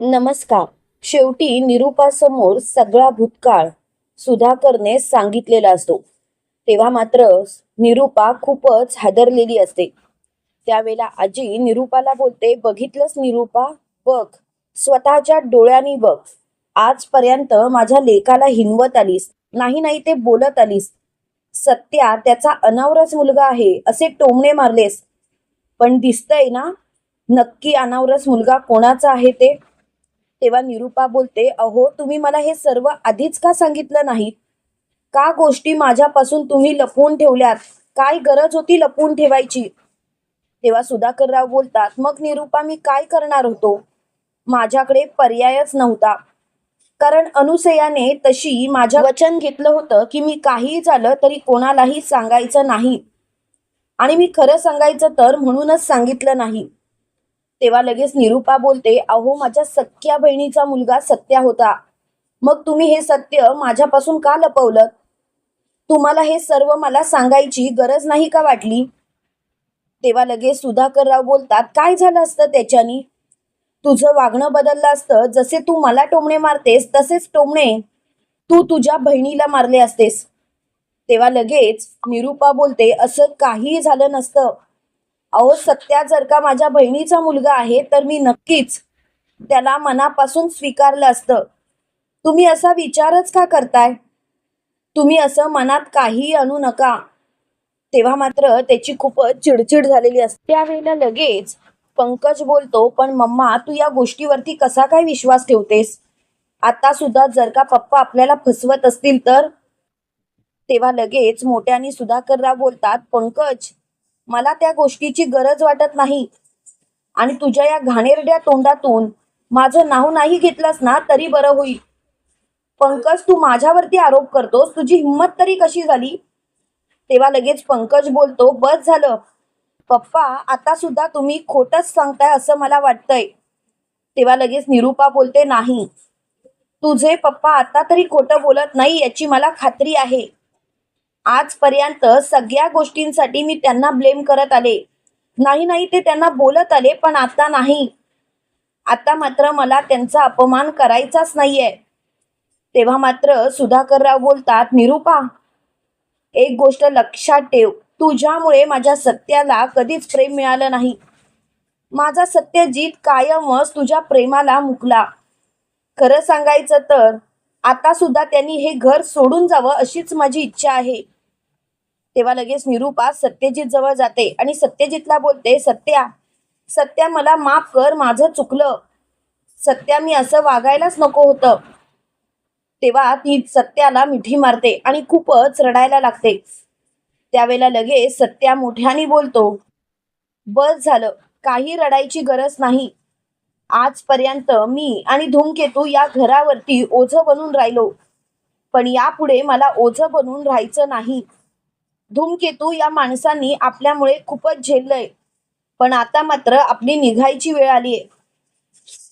नमस्कार. शेवटी निरूपासमोर सगळा भूतकाळ सुधाकरने सांगितलेला असतो. तेव्हा मात्र निरूपा खूपच हादरलेली असते. त्यावेळेला आजी निरूपाला बोलते, बघितलंस निरूपा, बघ, स्वतःच्या डोळ्यांनी बघ. आजपर्यंत माझ्या लेकाला हिनवत आलीस, नाही नाही ते बोलत आलीस. सत्या त्याचा अनावरच मुलगा आहे असे टोमणे मारलेस. पण दिसतंय ना, नक्की अनावरच मुलगा कोणाचा आहे ते. तेव्हा निरूपा बोलते, अहो तुम्ही मला हे सर्व आधीच का सांगितलं नाही? का गोष्टी माझ्यापासून तुम्ही लपवून ठेवल्यात? काय गरज होती लपवून ठेवायची? तेव्हा सुधाकरराव बोलतात, मग निरूपा मी काय करणार होतो? माझ्याकडे पर्यायच नव्हता. कारण अनुसयाने तशी माझ्या वचन घेतलं होतं की मी काहीही झालं तरी कोणालाही सांगायचं नाही. आणि मी खरं सांगायचं तर म्हणूनच सांगितलं नाही. तेव्हा लगेच निरूपा बोलते, अहो माझ्या सख्या बहिणीचा मुलगा सत्या होता. मग तुम्ही हे सत्य माझ्यापासून का लपवलं? तुम्हाला हे सर्व मला सांगायची गरज नाही का वाटली? तेव्हा लगेच सुधाकरराव बोलतात, काय झालं असतं त्याच्यानी? तुझं वागणं बदललं असतं. जसे तू मला टोमणे मारतेस तसेच टोमणे तू तुझ्या बहिणीला मारले असतेस. तेव्हा लगेच निरूपा बोलते, असं काहीही झालं नसतं. अहो सत्या जर का माझ्या बहिणीचा मुलगा आहे तर मी नक्कीच त्याला मनापासून स्वीकारलं असतं. तुम्ही असा विचारच का करताय? तुम्ही असं मनात काहीही आणू नका. तेव्हा मात्र त्याची खूपच चिडचिड झालेली असते. त्यावेळेला लगेच पंकज बोलतो, पण मम्मा तू या गोष्टीवरती कसा काय विश्वास ठेवतेस? आता सुद्धा जर का पप्पा आपल्याला फसवत असतील तर? तेव्हा लगेच मोठ्याने सुधाकरराव बोलतात, पंकज मला त्या गोष्टीची गरज वाटत नाही. आणि तुझ्या या घाणेरड्या तोंडातून माझं नाव नाही घेतलंस ना तरी बरं होईल. पंकज तू माझ्यावरती आरोप करतोस, तुझी हिंमत तरी कशी झाली? तेव्हा लगेच पंकज बोलतो, बस झालं पप्पा, आता सुद्धा तुम्ही खोटच सांगताय असं मला वाटतंय. तेव्हा लगेच निरूपा बोलते, नाही, तुझे पप्पा आता तरी खोटं बोलत नाही याची मला खात्री आहे. आजपर्यंत सगळ्या गोष्टींसाठी मी त्यांना ब्लेम करत आले. नाही नाही ते त्यांना बोलत आले, पण आता नाही. आता मात्र मला त्यांचा अपमान करायचाच नाहीये. तेव्हा मात्र सुधाकरराव बोलतात, निरूपा एक गोष्ट लक्षात ठेव, तुझ्यामुळे माझ्या सत्याला कधीच प्रेम मिळालं नाही. माझा सत्यजित कायमच तुझ्या प्रेमाला मुकला. खरं सांगायचं तर आता सुद्धा त्यांनी हे घर सोडून जावं अशीच माझी इच्छा आहे. तेव्हा लगेच निरूपा सत्यजित जवळ जाते आणि सत्यजितला बोलते, सत्या, सत्या मला माफ कर, माझं चुकलं. सत्या मी असं वागायलाच नको होतं. तेव्हा ती सत्याला मिठी मारते आणि खूपच रडायला लागते. त्यावेळेला लगेच सत्या मोठ्याने बोलतो, बस झालं, काही रडायची गरज नाही. आजपर्यंत मी आणि धूमकेतू या घरावरती ओझं बनून राहिलो, पण यापुढे मला ओझं बनून राहायचं नाही. धूमकेतू या माणसांनी आपल्यामुळे खूपच झेललंय, पण आता मात्र आपली निघायची वेळ आलीये.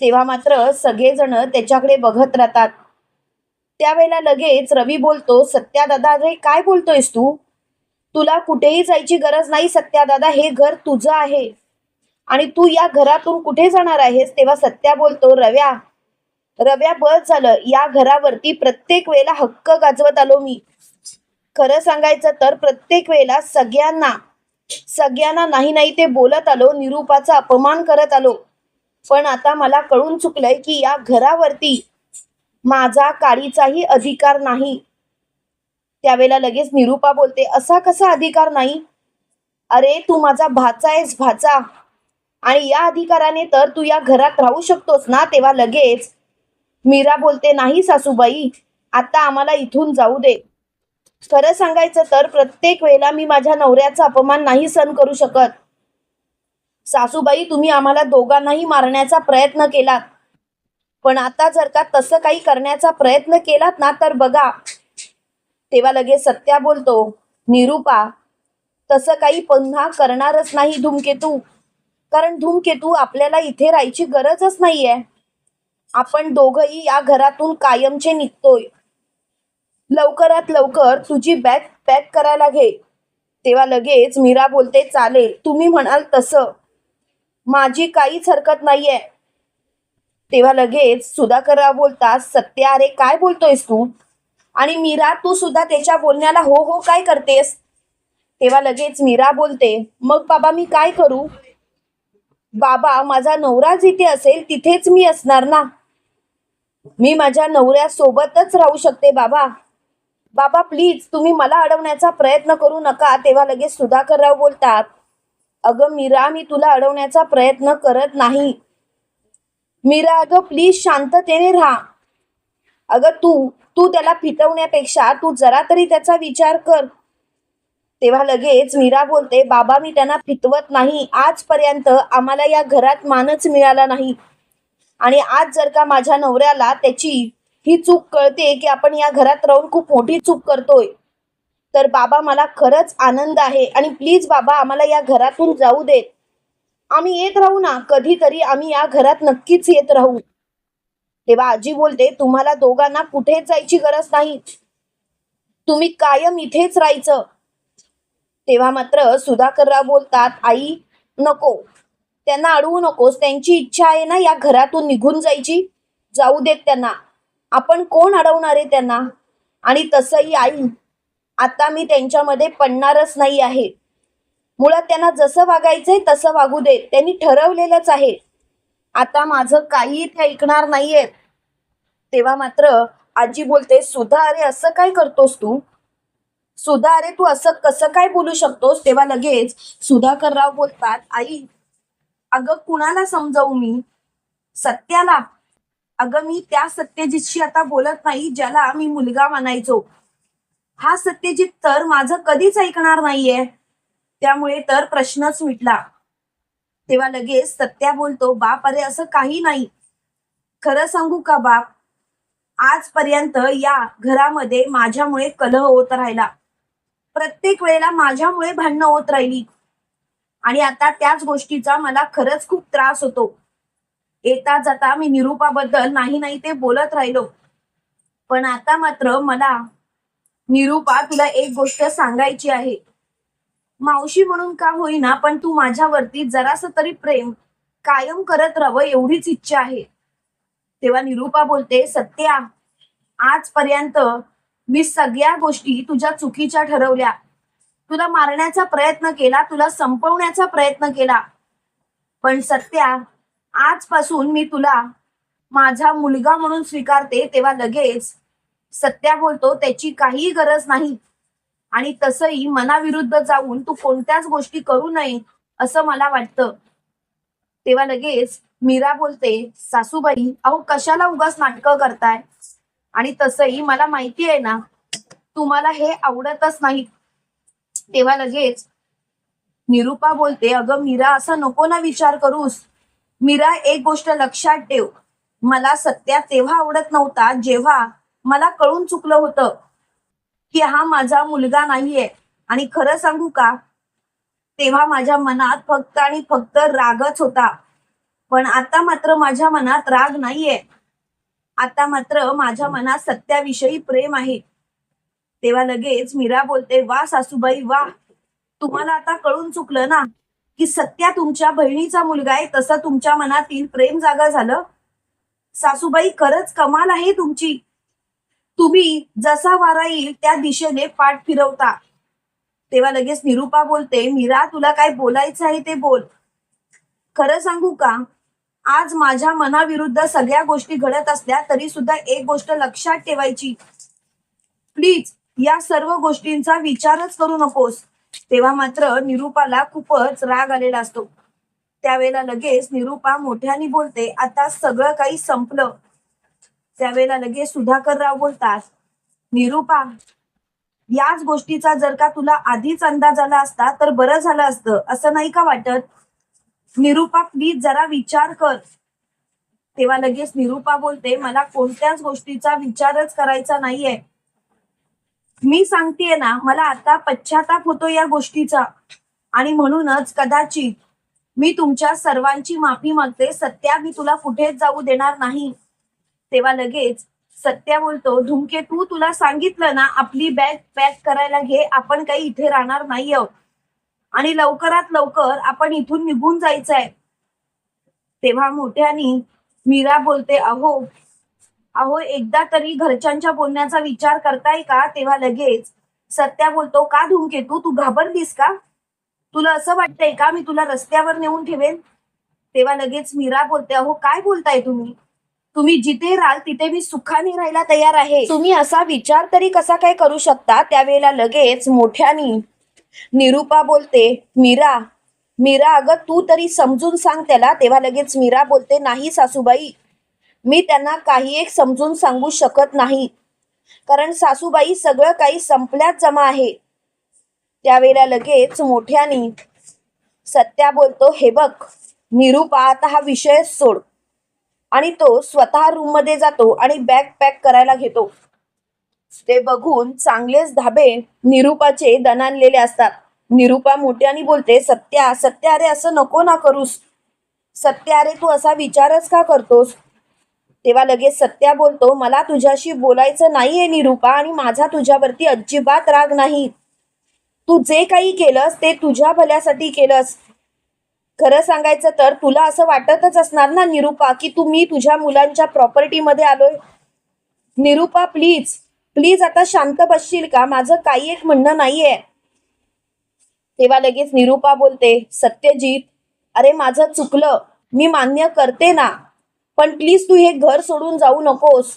तेव्हा मात्र सगळेजण त्याच्याकडे बघत राहतात. त्यावेळेला लगेच रवी बोलतो, सत्या दादा रे काय बोलतोयस तू? तुला कुठेही जायची गरज नाही सत्या दादा, हे घर तुझं आहे आणि तू या घरातून कुठे जाणार आहेस? तेव्हा सत्या बोलतो, रव्या, रव्या बस झालं, या घरावरती प्रत्येक वेळेला हक्क गाजवत आलो मी. खरं सांगायचं तर प्रत्येक वेळेला सगळ्यांना सगळ्यांना नाही नाही ते बोलत आलो, निरूपाचा अपमान करत आलो. पण आता मला कळून चुकलंय की या घरावरती माझा काडीचाही अधिकार नाही. त्यावेळेला लगेच निरूपा बोलते, असा कसा अधिकार नाही? अरे तू माझा भाचा आहेस, भाचा, आणि या अधिकाराने तर तू या घरात राहू शकतोस ना. तेव्हा लगेच मीरा बोलते, नाही सासूबाई, आता आम्हाला इथून जाऊ दे. खरं सांगायचं तर प्रत्येक वेळेला मी माझ्या नवऱ्याचा अपमान नाही सहन करू शकत. सासूबाई तुम्ही आम्हाला दोघांनाही मारण्याचा प्रयत्न केलात, पण आता जर का तसं काही करण्याचा प्रयत्न केलात ना तर बघा. तेव्हा लगेच सत्या बोलतो, निरूपा तसं काही पुन्हा करणारच नाही धूमकेतू, कारण धूमकेतू आपल्याला इथे राहायची गरजच नाहीये. आपण दोघही या घरातून कायमचे निघतोय. लवकरात लवकर तुझी बॅग पॅक करायला घे. तेव्हा लगेच मीरा बोलते, चालेल तुम्ही म्हणाल तसं, माझी काहीच हरकत नाहीये. तेव्हा लगेच सुधाकरराव बोलतात, सत्या अरे काय बोलतोयस तू? आणि मीरा तू सुद्धा त्याच्या बोलण्याला हो हो काय करतेस? तेव्हा लगेच मीरा बोलते, मग बाबा मी काय करू? बाबा माझा नवरा जिथे असेल तिथेच मी असणार ना. मी माझ्या नवऱ्यासोबतच राहू शकते बाबा. बाबा प्लीज तुम्ही मला अडवण्याचा प्रयत्न करू नका. तेव्हा लगेच सुधाकरराव बोलतात, अगं मीरा मी तुला अडवण्याचा प्रयत्न करत नाही. मीरा अगं प्लीज शांततेने राहा. अगं तू तू त्याला फितवण्यापेक्षा तू जरा तरी त्याचा विचार कर. तेव्हा लगेच मीरा बोलते, बाबा मी त्यांना फितवत नाही. आजपर्यंत आम्हाला या घरात मानच मिळाला नाही. आणि आज जर का माझ्या नवऱ्याला त्याची ही चूक कळते की आपण या घरात राहून खूप मोठी चूक करतोय, तर बाबा मला खरंच आनंद आहे. आणि प्लीज बाबा आम्हाला या घरातून जाऊ देत. आम्ही येत राहू ना, कधीतरी आम्ही या घरात नक्कीच येत राहू. तेव्हा आजी बोलते, तुम्हाला दोघांना कुठेच जायची गरज नाही. तुम्ही कायम इथेच राहायचं. तेव्हा मात्र सुधाकरराव बोलतात, आई नको, त्यांना अडवू नकोस. त्यांची इच्छा आहे ना या घरातून निघून जायची, जाऊ देत त्यांना. आपण कोण अडवणार आहे त्यांना? आणि तसंही आई, आता मी त्यांच्यामध्ये पडणारच नाही आहे. मुळात त्यांना जसं वागायचंय तसं वागू देत. त्यांनी ठरवलेलंच आहे. आता माझं काही ते ऐकणार नाहीये. तेव्हा मात्र आजी बोलते, सुधा अरे असं काय करतोस तू? सुधा अरे तू असं कसं काय बोलू शकतोस? तेव्हा लगेच सुधाकरराव बोलतात, आई अगं कुणाला समजावू मी? सत्याला. अगं मी त्या सत्यजितशी आता बोलत नाही ज्याला मी मुलगा मानायचो. हा सत्यजित तर माझं कधीच ऐकणार नाहीये. त्यामुळे तर प्रश्नच मिटला. तेव्हा लगेच सत्या बोलतो, बाप अरे असं काही नाही. खरं सांगू का बाप, आजपर्यंत या घरामध्ये माझ्यामुळे कलह होत राहिला. प्रत्येक वेळेला माझ्यामुळे भांडणं होत राहिली. आणि आता त्याच गोष्टीचा मला खरंच खूप त्रास होतो. येता जाता मी निरूपाबद्दल नाही नाही ते बोलत राहिलो. पण आता मात्र मला निरूपा तुला एक गोष्ट सांगायची आहे. मावशी म्हणून का होईना पण तू माझ्यावरती जरासं तरी प्रेम कायम करत राहावं एवढीच इच्छा आहे. तेव्हा निरूपा बोलते, सत्या आजपर्यंत मी सगळ्या गोष्टी तुझ्या चुकीच्या ठरवल्या. तुला मारण्याचा प्रयत्न केला, तुला संपवण्याचा प्रयत्न केला. पण सत्या आजपासून मी तुला माझा मुलगा म्हणून स्वीकारते. तेव्हा लगेच सत्या बोलतो, त्याची काही गरज नाही. आणि तसंही मनाविरुद्ध जाऊन तू कोणत्याच गोष्टी करू नये असं मला वाटतं. तेव्हा लगेच मीरा बोलते, सासूबाई अहो कशाला उगाच नाटकं करताय? आणि तसंही मला माहिती आहे ना तुम्हाला हे आवडतच नाही. तेव्हा लगेच निरूपा बोलते, अगं मीरा असं नको ना विचार करूस. मीरा एक गोष्ट लक्षात ठेव, मला सत्या तेव्हा आवडत नव्हता जेव्हा मला कळून चुकलं होतं की हा माझा मुलगा नाहीये. आणि खरं सांगू का, तेव्हा माझ्या मनात फक्त आणि फक्त रागच होता. पण आता मात्र माझ्या मनात राग नाहीये. आता मात्र माझ्या मनात सत्याविषयी प्रेम आहे. तेव्हा लगेच मीरा बोलते, वा सासूबाई वा, तुम्हाला आता कळून चुकलं ना की सत्या तुमच्या बहिणीचा मुलगा आहे. तसं तुमच्या मनातील प्रेम जागा झालं. सासूबाई खरंच कमाल आहे तुमची. तुम्ही जसा वारा येईल त्या दिशेने पाठ फिरवता. तेव्हा लगेच निरूपा बोलते, मीरा तुला काय बोलायचं आहे ते बोल. खरं सांगू का, आज माझ्या मनाविरुद्ध सगळ्या गोष्टी घडत असल्या तरी सुद्धा एक गोष्ट लक्षात ठेवायची, प्लीज या सर्व गोष्टींचा विचारच करू नकोस. तेव्हा मात्र निरूपाला खूपच राग आलेला असतो. त्यावेळेला लगेच निरूपा मोठ्याने बोलते, आता सगळं काही संपलं. त्यावेळेला लगेच सुधाकरराव बोलतात, निरूपा याच गोष्टीचा जर का तुला आधीच अंदाज आला असता तर बरं झालं असतं, असं नाही का वाटत? निरूपा प्लीज जरा विचार कर. तेव्हा लगेच निरूपा बोलते, मला कोणत्याच गोष्टीचा विचारच करायचा नाहीये. मी सांगतेय ना, मला आता पश्चाताप होतो या गोष्टीचा. आणि म्हणूनच कदाचित मी तुमच्या सर्वांची माफी मागते. सत्या मी तुला कुठेच जाऊ देणार नाही. तेव्हा लगेच सत्या बोलतो, धूमकेतू तुला सांगितलं ना आपली बॅग पॅक करायला घे, आपण काही इथे राहणार नाही आहोत आणि लवकरात लवकर आपण इथून निघून जायचंय. तेव्हा मोठ्यानी मीरा बोलते, अहो अहो एकदा तरी घरच्यांच्या बोलण्याचा विचार करताय का? तेव्हा लगेच सत्या बोलतो, का धूमकेतू, तू घाबरलीस का? तुला असं वाटतंय का मी तुला रस्त्यावर नेऊन ठेवेन? तेव्हा लगेच मीरा बोलते, अहो काय बोलताय तुम्ही? तुम्ही जिथे राहाल तिथे मी सुखाने राहायला तयार आहे. तुम्ही असा विचार तरी कसा काय करू शकता? त्यावेळेला लगेच मोठ्यानी निरूपा बोलते, मीरा मीरा अगं तू तरी समजून सांग त्याला. तेव्हा लगेच मीरा बोलते, नाही सासूबाई, मी त्यांना काही एक समजून सांगू शकत नाही, कारण सासूबाई सगळं काही संपल्यात जमा आहे. त्यावेळेला लगेच मोठ्यानी सत्या बोलतो, हे बघ निरूपा, आता हा विषय सोड. आणि तो स्वतः रूम मध्ये जातो आणि बॅग पॅक करायला घेतो. ते बघून चांगलेच धाबे निरूपाचे दणाणलेले असतात. निरूपा मोठ्याने बोलते, सत्या सत्या, अरे असं नको ना करूस. सत्या, अरे तू असा विचारच का करतोस? तेव्हा लगेच सत्या बोलतो, मला तुझ्याशी बोलायचं नाहीये निरूपा, आणि माझा तुझ्यावरती अजिबात राग नाही. तू जे काही केलंस ते तुझ्या भल्यासाठी केलंस. खरं सांगायचं तर तुला असं वाटतच असणार ना निरूपा, की तू मी तुझ्या मुलांच्या प्रॉपर्टीमध्ये आलोय. निरूपा प्लीज प्लीज आता शांत बसशील का? माझं काही एक म्हणणं नाहीये. तेव्हा लगेच निरूपा बोलते, सत्यजित, अरे माझं चुकलं, मी मान्य करते ना, पण प्लीज तू हे घर सोडून जाऊ नकोस.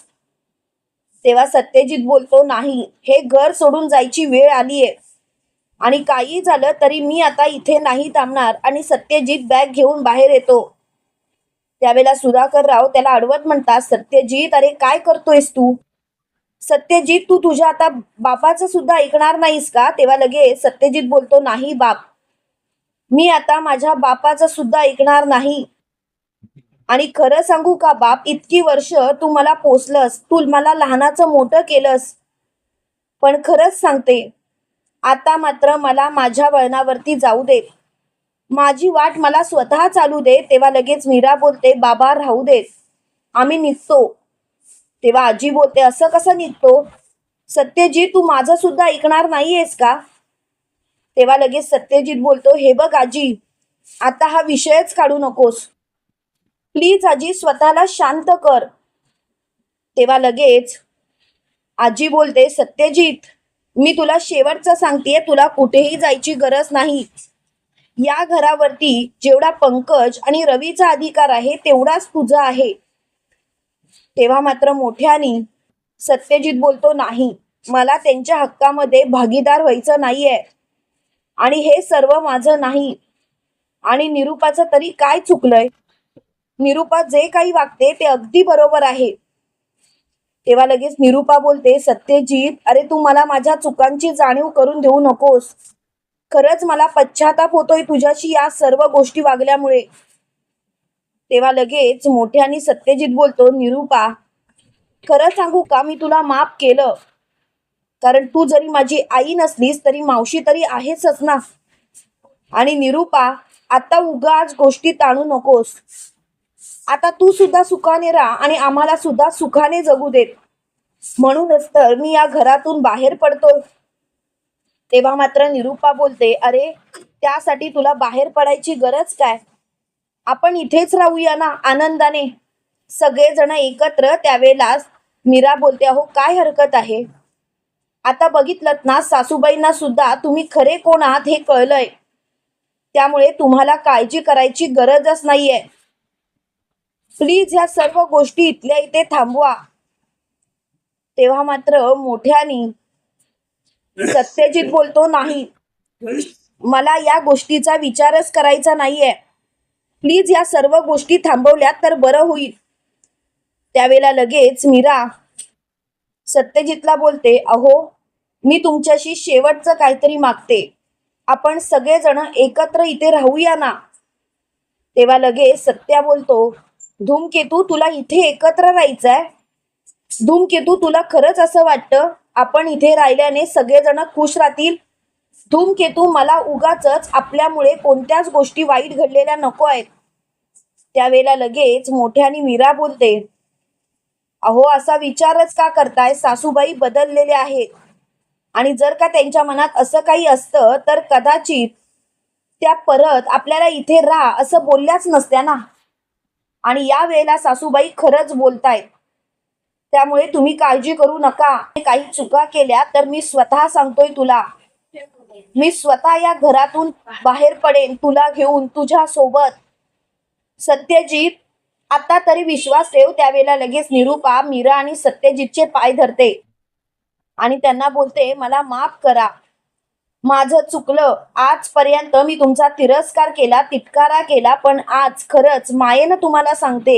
तेव्हा सत्यजित बोलतो, नाही, हे घर सोडून जायची वेळ आलीये, आणि काही झालं तरी मी आता इथे नाही थांबणार. आणि सत्यजित बॅग घेऊन बाहेर येतो. त्यावेळेला सुधाकर राव त्याला अडवत म्हणतात, सत्यजित, अरे काय करतोयस तू? सत्यजित, तू तुझ्या आता बापाचं सुद्धा ऐकणार नाहीस का? तेव्हा लगेच सत्यजित बोलतो, नाही बाप, मी आता माझ्या बापाचं सुद्धा ऐकणार नाही. आणि खरं सांगू का बाप, इतकी वर्ष तू मला पोसलंस, तू मला लहानाचं मोठं केलंस, पण खरंच सांगते, आता मात्र मला माझ्या वळणावरती जाऊ दे. माझी वाट मला स्वतः चालू दे. तेव्हा लगेच मीरा बोलते, बाबा राहू देत, आम्ही निघतो. तेव्हा आजी बोलते, असं कसं निघतो? सत्यजित, तू माझं सुद्धा ऐकणार नाहीयेस का? तेव्हा लगेच सत्यजित बोलतो, हे बघ आजी, आता हा विषयच काढू नकोस. प्लीज आजी, स्वतःला शांत कर. तेव्हा लगेच आजी बोलते, सत्यजित, मी तुला शेवटचं सांगतेय, तुला कुठेही जायची गरज नाही. या घरावरती जेवढा पंकज आणि रवीचा अधिकार आहे तेवढाच तुझा आहे. तेव्हा मात्र मोठ्यानी सत्यजित बोलतो, नाही, मला त्यांच्या हक्कामध्ये भागीदार व्हायचं नाहीये, आणि हे सर्व माझं नाही. आणि निरूपाचं तरी काय चुकलंय? निरूपा जे काही वागते ते अगदी बरोबर आहे. तेव्हा लगेच निरूपा बोलते, सत्यजित, अरे तू मला माझ्या चुकांची जाणीव करून देऊ नकोस. खरंच मला पश्चाताप होतोय तुझ्याशी या सर्व गोष्टी वागल्यामुळे. तेव्हा लगेच मोठ्याने सत्यजित बोलतो, निरूपा, खरं सांगू का, मी तुला माफ केलं, कारण तू जरी माझी आई नसलीस तरी मावशी तरी आहेसच ना. आणि निरूपा, आता उगाच गोष्टी ताणू नकोस. आता तू सुद्धा सुखाने राहा आणि आम्हाला सुद्धा सुखाने जगू देत. म्हणूनच तर मी या घरातून बाहेर पडतोय. तेव्हा मात्र निरूपा बोलते, अरे त्यासाठी तुला बाहेर पडायची गरज काय? आपण इथेच राहूया ना आनंदाने, सगळेजण एकत्र. त्यावेळेलाच मीरा बोलते, अहो काय हरकत आहे? आता बघितलं ना, सासूबाईंना सुद्धा तुम्ही खरे कोण आहात हे कळलंय, त्यामुळे तुम्हाला काळजी करायची गरजच नाहीये. प्लीज ह्या सर्व गोष्टी इथल्या इथे थांबवा. तेव्हा मात्र मोठ्यानी सत्यजित बोलतो, नाही, मला या गोष्टीचा विचारच करायचा नाहीये. प्लीज या सर्व गोष्टी थांबवल्यात तर बरं होईल. त्यावेळेला लगेच मीरा सत्यजितला बोलते, अहो मी तुमच्याशी शेवटचं काहीतरी मागते, आपण सगळेजण एकत्र इथे राहूया ना. तेव्हा लगेच सत्या बोलतो, धूमकेतू, तुला इथे एकत्र राहायचंय? धूमकेतू, तुला खरंच असं वाटतं आपण इथे राहिल्याने सगळेजण खुश राहतील? धूमकेतू, मला उगाचच आपल्यामुळे कोणत्याच गोष्टी वाईट घडलेल्या नको आहेत. त्यावेळेला लगेच मोठ्याने मीरा बोलते, अहो असा विचारच का करताय? सासूबाई बदललेल्या आहेत, आणि जर का त्यांच्या मनात असं काही असतं तर कदाचित त्या परत आपल्याला इथे राहा असं बोलल्याच नसत्या ना. आणि या वेळेला सासूबाई खरंच बोलतायत, त्यामुळे तुम्ही काळजी करू नका. काही चुका केल्या तर मी स्वतः सांगतोय तुला, मी स्वतः या घरातून बाहेर पडेन तुला घेऊन तुझ्या सोबत. सत्यजित, आता तरी विश्वास ठेव. त्यावेळेला लगेच निरूपा मीरा आणि सत्यजितचे पाय धरते आणि त्यांना बोलते, मला माफ करा, माझं चुकलं. आजपर्यंत मी तुमचा तिरस्कार केला, तिटकारा केला, पण आज खरंच मायेनं तुम्हाला सांगते,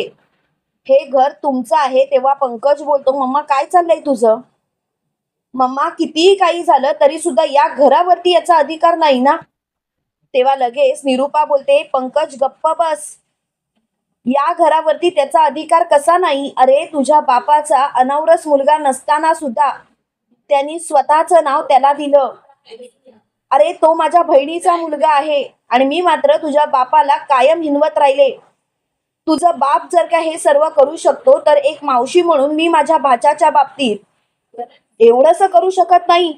हे घर तुमचं आहे. तेव्हा पंकज बोलतो, मम्मा काय चाललंय तुझं? मम्मा, कितीही काही झालं तरी सुद्धा या घरावरती याचा अधिकार नाही ना. तेव्हा लगेच निरूपा बोलते, पंकज गप्प बस, या घरावरती त्याचा अधिकार कसा नाही? अरे तुझ्या बापाचा अनावरस मुलगा नसताना सुद्धा त्यांनी स्वतःचं नाव त्याला दिलं. अरे तो माझ्या बहिणीचा मुलगा आहे आणि मी मात्र तुझ्या बापाला कायम हिनवत राहिले. तुझा बाप जर का हे सर्व करू शकतो तर एक मावशी म्हणून मी माझ्या भाच्याच्या बाबतीत एवढंसं करू शकत नाही.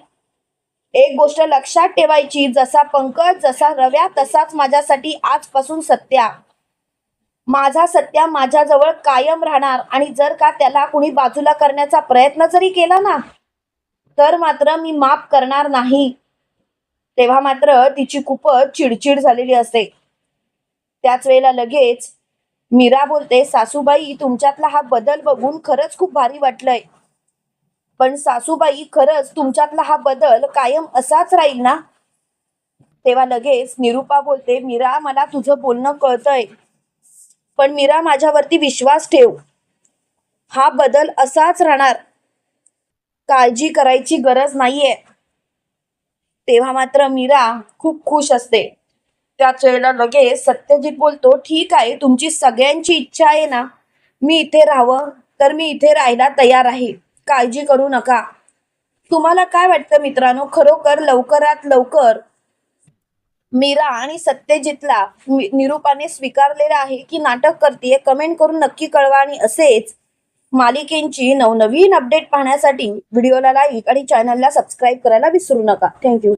एक गोष्ट लक्षात ठेवायची, जसा पंकज, जसा रव्या, तसाच माझ्यासाठी आजपासून सत्या. माझा सत्या माझ्याजवळ कायम राहणार आणि जर का त्याला कुणी बाजूला करण्याचा प्रयत्न जरी केला ना तर मात्र मी माफ करणार नाही. तेव्हा मात्र तिची खूपच चिडचिड झालेली असते. त्याच वेळेला लगेच मीरा बोलते, सासूबाई तुमच्यातला हा बदल बघून खरंच खूप भारी वाटलंय, पण सासूबाई खरंच तुमच्यातला हा बदल कायम असाच राहील ना? तेव्हा लगेच निरूपा बोलते, मीरा मला तुझं बोलणं कळतंय, पण मीरा माझ्यावरती विश्वास ठेव, हा बदल असाच राहणार, काळजी करायची गरज नाहीये. तेव्हा मात्र मीरा खूप खुश असते. त्याच वेळेला लगेच सत्यजित बोलतो, ठीक आहे, तुमची सगळ्यांची इच्छा आहे ना मी इथे राहावं, तर मी इथे राहायला तयार आहे, काळजी करू नका. तुम्हाला काय वाटतं मित्रांनो, खरोखर लवकरात लवकर मीरा आणि सत्यजितला निरूपाने स्वीकारलेलं आहे की नाटक करते? कमेंट करून नक्की कळवा. आणि असेच मालिकेंची नवनवीन अपडेट पाहण्यासाठी व्हिडिओला लाईक आणि चॅनलला सबस्क्राईब करायला विसरू नका. थँक्यू.